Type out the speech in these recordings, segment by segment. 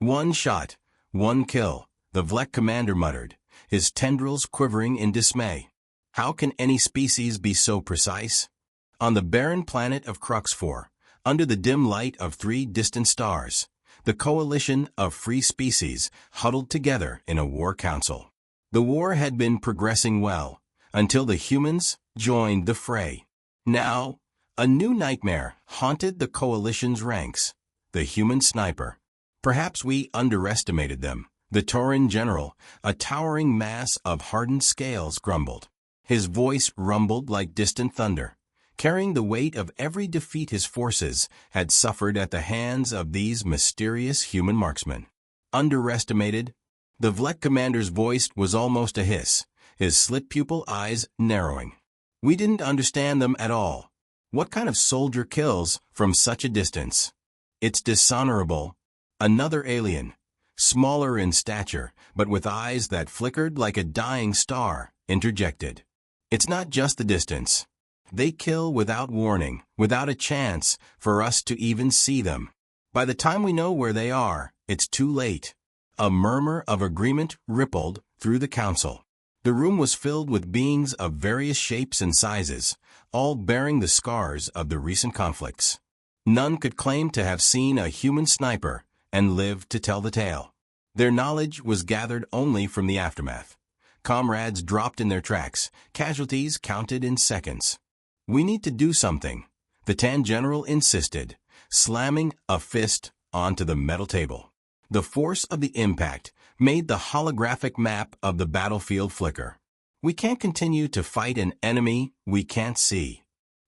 One shot, one kill, the Vlek commander muttered, his tendrils quivering in dismay. How can any species be so precise? On the barren planet of Crux 4, under the dim light of 3 distant stars, the coalition of free species huddled together in a war council. The war had been progressing well, until the humans joined the fray. Now, a new nightmare haunted the coalition's ranks, the human sniper. Perhaps we underestimated them, the Tauran general, a towering mass of hardened scales, grumbled. His voice rumbled like distant thunder, carrying the weight of every defeat his forces had suffered at the hands of these mysterious human marksmen. Underestimated? The Vlek commander's voice was almost a hiss, his slit-pupil eyes narrowing. We didn't understand them at all. What kind of soldier kills from such a distance? It's dishonorable. Another alien, smaller in stature, but with eyes that flickered like a dying star, interjected. It's not just the distance. They kill without warning, without a chance for us to even see them. By the time we know where they are, it's too late. A murmur of agreement rippled through the council. The room was filled with beings of various shapes and sizes, all bearing the scars of the recent conflicts. None could claim to have seen a human sniper and lived to tell the tale. Their knowledge was gathered only from the aftermath. Comrades dropped in their tracks, casualties counted in seconds. We need to do something, the Tan general insisted, slamming a fist onto the metal table. The force of the impact made the holographic map of the battlefield flicker. We can't continue to fight an enemy we can't see.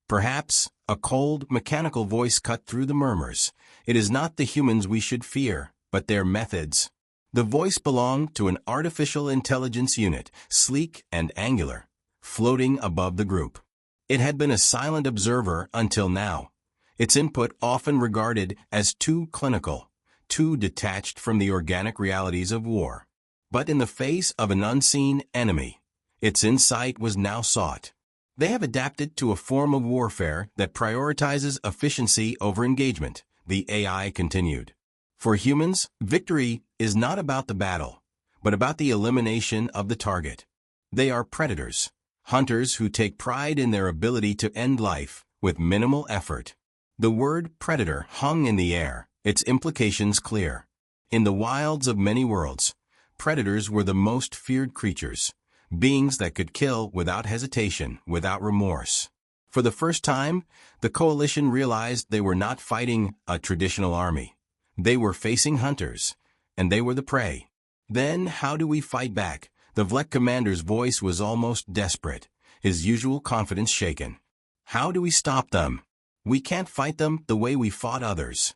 Perhaps, a cold, mechanical voice cut through the murmurs. It is not the humans we should fear, but their methods. The voice belonged to an artificial intelligence unit, sleek and angular, floating above the group. It had been a silent observer until now, its input often regarded as too clinical, too detached from the organic realities of war. But in the face of an unseen enemy, its insight was now sought. They have adapted to a form of warfare that prioritizes efficiency over engagement, the AI continued. For humans, victory is not about the battle, but about the elimination of the target. They are predators, hunters who take pride in their ability to end life with minimal effort. The word predator hung in the air, its implications clear. In the wilds of many worlds, predators were the most feared creatures, beings that could kill without hesitation, without remorse. For the first time, the coalition realized they were not fighting a traditional army. They were facing hunters, and they were the prey. Then how do we fight back? The Vlek commander's voice was almost desperate, his usual confidence shaken. How do we stop them? We can't fight them the way we fought others.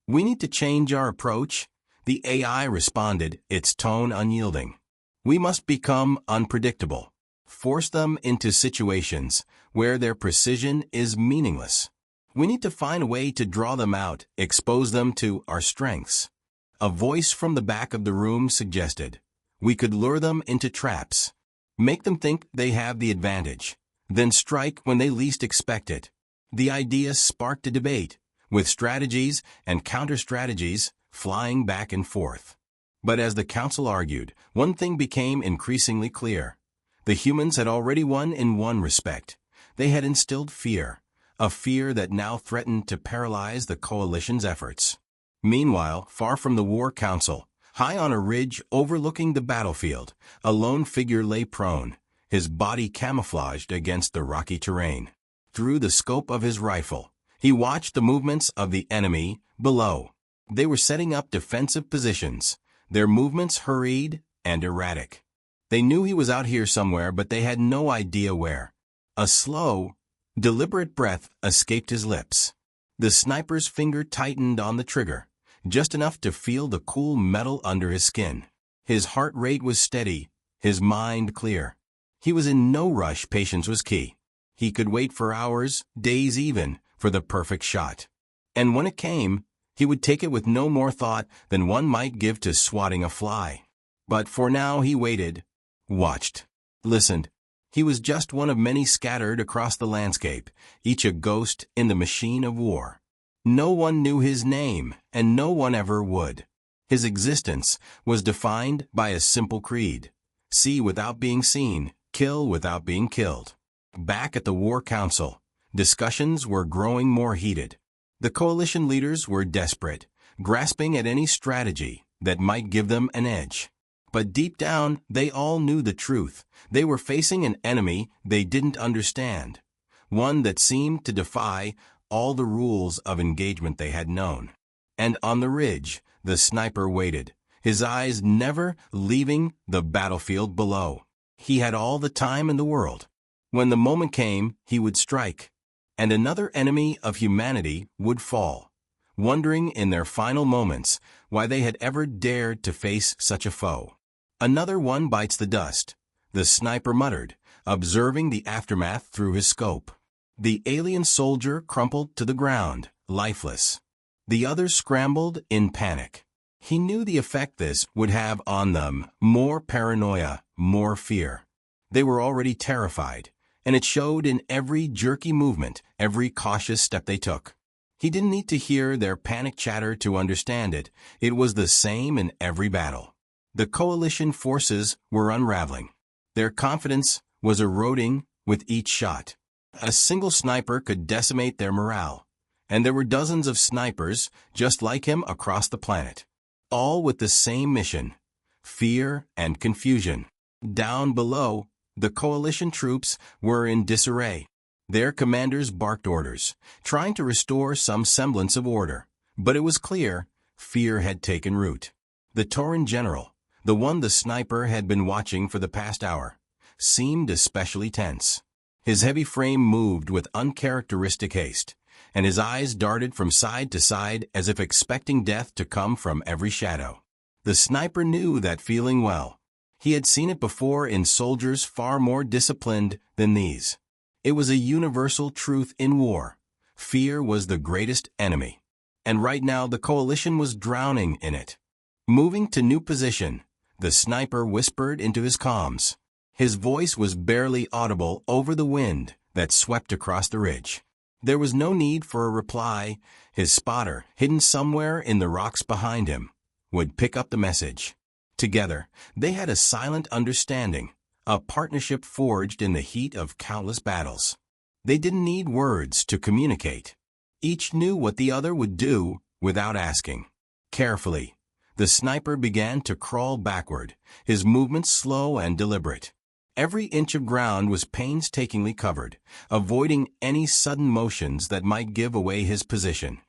We need to change our approach, the AI responded, its tone unyielding. We must become unpredictable, force them into situations where their precision is meaningless. We need to find a way to draw them out, expose them to our strengths. A voice from the back of the room suggested, we could lure them into traps, make them think they have the advantage, then strike when they least expect it. The idea sparked a debate, with strategies and counter-strategies flying back and forth. But as the council argued, one thing became increasingly clear. The humans had already won in one respect. They had instilled fear, a fear that now threatened to paralyze the coalition's efforts. Meanwhile, far from the war council, high on a ridge overlooking the battlefield, a lone figure lay prone, his body camouflaged against the rocky terrain. Through the scope of his rifle, he watched the movements of the enemy below. They were setting up defensive positions, their movements hurried and erratic. They knew he was out here somewhere, but they had no idea where. A slow, deliberate breath escaped his lips. The sniper's finger tightened on the trigger, just enough to feel the cool metal under his skin. His heart rate was steady, his mind clear. He was in no rush. Patience was key. He could wait for hours, days even, for the perfect shot. And when it came, he would take it with no more thought than one might give to swatting a fly. But for now he waited, watched, listened. He was just one of many scattered across the landscape, each a ghost in the machine of war. No one knew his name, and no one ever would. His existence was defined by a simple creed: see without being seen, kill without being killed. Back at the War Council, discussions were growing more heated. The coalition leaders were desperate, grasping at any strategy that might give them an edge. But deep down, they all knew the truth. They were facing an enemy they didn't understand, one that seemed to defy all the rules of engagement they had known. And on the ridge, the sniper waited, his eyes never leaving the battlefield below. He had all the time in the world. When the moment came, he would strike, and another enemy of humanity would fall, wondering in their final moments why they had ever dared to face such a foe. Another one bites the dust, the sniper muttered, observing the aftermath through his scope. The alien soldier crumpled to the ground, lifeless. The others scrambled in panic. He knew the effect this would have on them: more paranoia, more fear. They were already terrified, and it showed in every jerky movement, every cautious step they took. He didn't need to hear their panic chatter to understand it. It was the same in every battle. The coalition forces were unraveling. Their confidence was eroding with each shot. A single sniper could decimate their morale, and there were dozens of snipers just like him across the planet, all with the same mission: fear and confusion. Down below, the coalition troops were in disarray. Their commanders barked orders, trying to restore some semblance of order. But it was clear fear had taken root. The Tauran general, the one the sniper had been watching for the past hour, seemed especially tense. His heavy frame moved with uncharacteristic haste, and his eyes darted from side to side as if expecting death to come from every shadow. The sniper knew that feeling well. He had seen it before in soldiers far more disciplined than these. It was a universal truth in war: fear was the greatest enemy. And right now the coalition was drowning in it. Moving to new position, the sniper whispered into his comms. His voice was barely audible over the wind that swept across the ridge. There was no need for a reply. His spotter, hidden somewhere in the rocks behind him, would pick up the message. Together, they had a silent understanding, a partnership forged in the heat of countless battles. They didn't need words to communicate. Each knew what the other would do without asking. Carefully, the sniper began to crawl backward, his movements slow and deliberate. Every inch of ground was painstakingly covered, avoiding any sudden motions that might give away his position.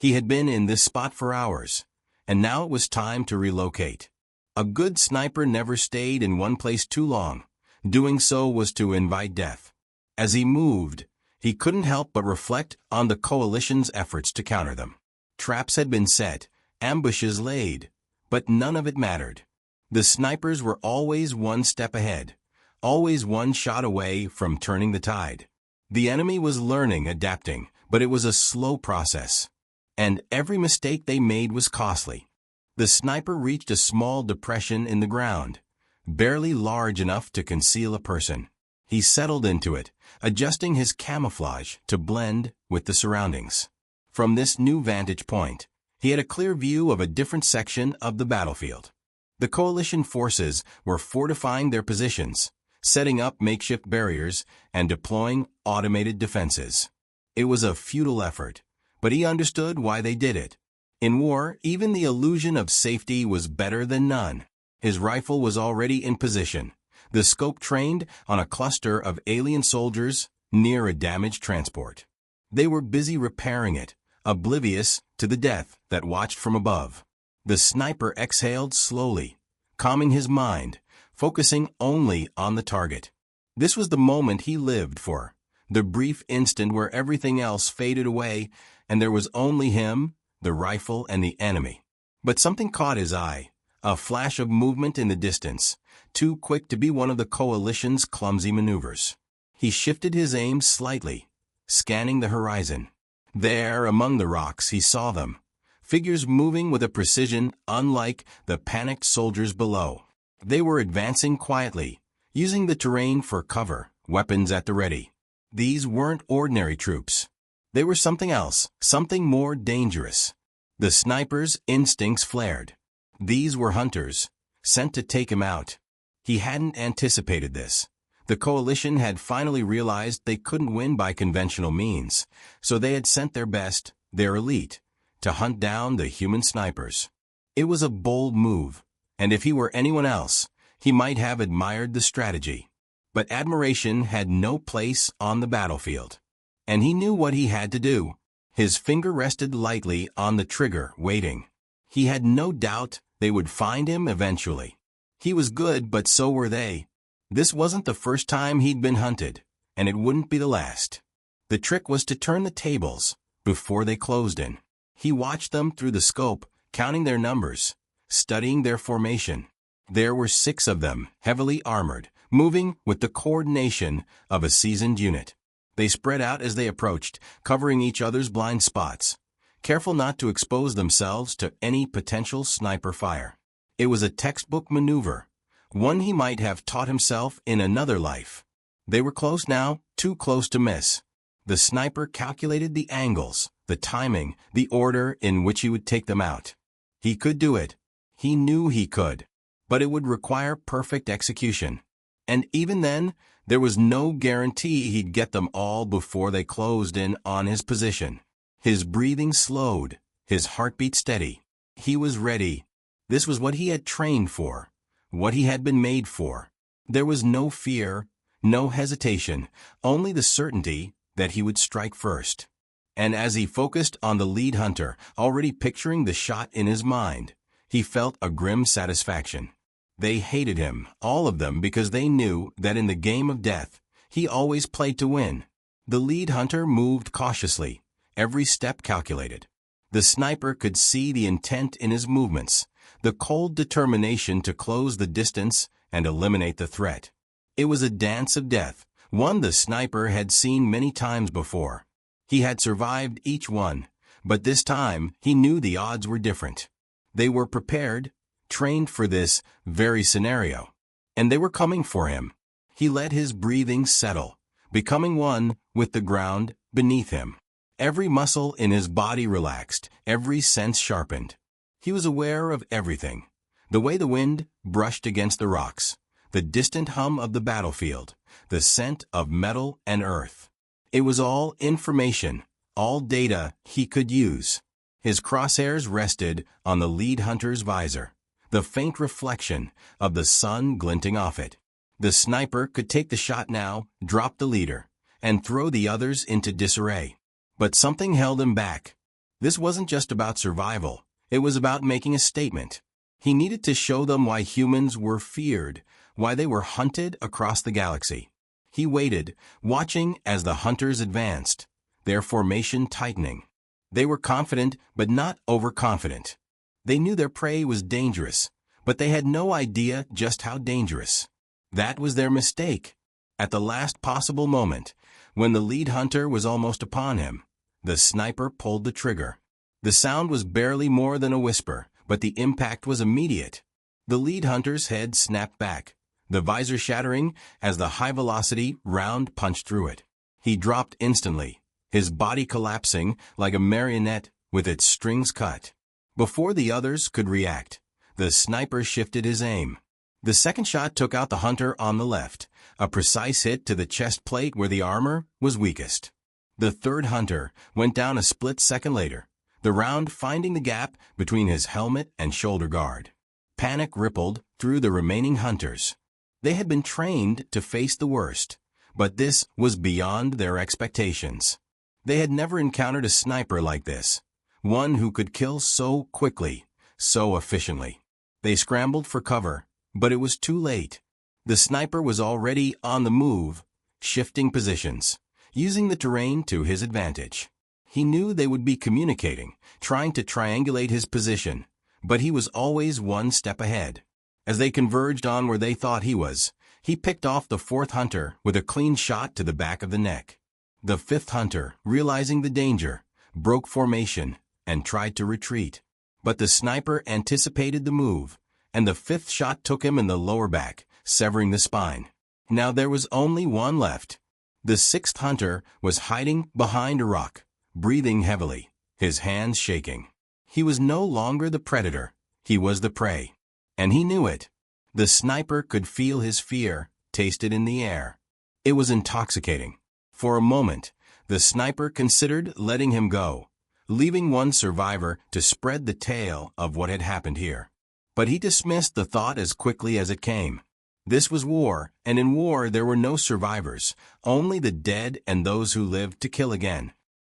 He had been in this spot for hours, and now it was time to relocate. A good sniper never stayed in one place too long. Doing so was to invite death. As he moved, he couldn't help but reflect on the coalition's efforts to counter them. Traps had been set, ambushes laid, but none of it mattered. The snipers were always one step ahead, always one shot away from turning the tide. The enemy was learning, adapting, but it was a slow process, and every mistake they made was costly. The sniper reached a small depression in the ground, barely large enough to conceal a person. He settled into it, adjusting his camouflage to blend with the surroundings. From this new vantage point, he had a clear view of a different section of the battlefield. The coalition forces were fortifying their positions, setting up makeshift barriers, and deploying automated defenses. It was a futile effort, but he understood why they did it. In war, even the illusion of safety was better than none. His rifle was already in position, the scope trained on a cluster of alien soldiers near a damaged transport. They were busy repairing it, oblivious to the death that watched from above. The sniper exhaled slowly, calming his mind, focusing only on the target. This was the moment he lived for, the brief instant where everything else faded away and there was only him, the rifle, and the enemy. But something caught his eye, a flash of movement in the distance, too quick to be one of the coalition's clumsy maneuvers. He shifted his aim slightly, scanning the horizon. There, among the rocks, he saw them, figures moving with a precision unlike the panicked soldiers below. They were advancing quietly, using the terrain for cover, weapons at the ready. These weren't ordinary troops. They were something else, something more dangerous. The sniper's instincts flared. These were hunters, sent to take him out. He hadn't anticipated this. The coalition had finally realized they couldn't win by conventional means, so they had sent their best, their elite, to hunt down the human snipers. It was a bold move, and if he were anyone else, he might have admired the strategy. But admiration had no place on the battlefield. And he knew what he had to do. His finger rested lightly on the trigger, waiting. He had no doubt they would find him eventually. He was good, but so were they. This wasn't the first time he'd been hunted, and it wouldn't be the last. The trick was to turn the tables before they closed in. He watched them through the scope, counting their numbers, studying their formation. There were 6 of them, heavily armored, moving with the coordination of a seasoned unit. They spread out as they approached, covering each other's blind spots, careful not to expose themselves to any potential sniper fire. It was a textbook maneuver, one he might have taught himself in another life. They were close now, too close to miss. The sniper calculated the angles, the timing, the order in which he would take them out. He could do it. He knew he could. But it would require perfect execution. And even then, there was no guarantee he'd get them all before they closed in on his position. His breathing slowed, his heartbeat steady. He was ready. This was what he had trained for, what he had been made for. There was no fear, no hesitation, only the certainty that he would strike first. And as he focused on the lead hunter, already picturing the shot in his mind, he felt a grim satisfaction. They hated him, all of them, because they knew that in the game of death, he always played to win. The lead hunter moved cautiously, every step calculated. The sniper could see the intent in his movements, the cold determination to close the distance and eliminate the threat. It was a dance of death, one the sniper had seen many times before. He had survived each one, but this time he knew the odds were different. They were prepared, trained for this very scenario, and they were coming for him. He let his breathing settle, becoming one with the ground beneath him. Every muscle in his body relaxed, every sense sharpened. He was aware of everything. The way the wind brushed against the rocks, the distant hum of the battlefield, the scent of metal and earth. It was all information, all data he could use. His crosshairs rested on the lead hunter's visor, the faint reflection of the sun glinting off it. The sniper could take the shot now, drop the leader, and throw the others into disarray. But something held him back. This wasn't just about survival. It was about making a statement. He needed to show them why humans were feared, why they were hunted across the galaxy. He waited, watching as the hunters advanced, their formation tightening. They were confident, but not overconfident. They knew their prey was dangerous, but they had no idea just how dangerous. That was their mistake. At the last possible moment, when the lead hunter was almost upon him, the sniper pulled the trigger. The sound was barely more than a whisper, but the impact was immediate. The lead hunter's head snapped back, the visor shattering as the high-velocity round punched through it. He dropped instantly, his body collapsing like a marionette with its strings cut. Before the others could react, the sniper shifted his aim. The second shot took out the hunter on the left, a precise hit to the chest plate where the armor was weakest. The third hunter went down a split second later, the round finding the gap between his helmet and shoulder guard. Panic rippled through the remaining hunters. They had been trained to face the worst, but this was beyond their expectations. They had never encountered a sniper like this, one who could kill so quickly, so efficiently. They scrambled for cover, but it was too late. The sniper was already on the move, shifting positions, using the terrain to his advantage. He knew they would be communicating, trying to triangulate his position, but he was always one step ahead. As they converged on where they thought he was, he picked off the fourth hunter with a clean shot to the back of the neck. The fifth hunter, realizing the danger, broke formation and tried to retreat. But the sniper anticipated the move, and the fifth shot took him in the lower back, severing the spine. Now there was only one left. The sixth hunter was hiding behind a rock, breathing heavily, his hands shaking. He was no longer the predator. He was the prey. And he knew it. The sniper could feel his fear, taste it in the air. It was intoxicating. For a moment, the sniper considered letting him go, leaving one survivor to spread the tale of what had happened here. But he dismissed the thought as quickly as it came. This was war, and in war there were no survivors, only the dead and those who lived to kill again.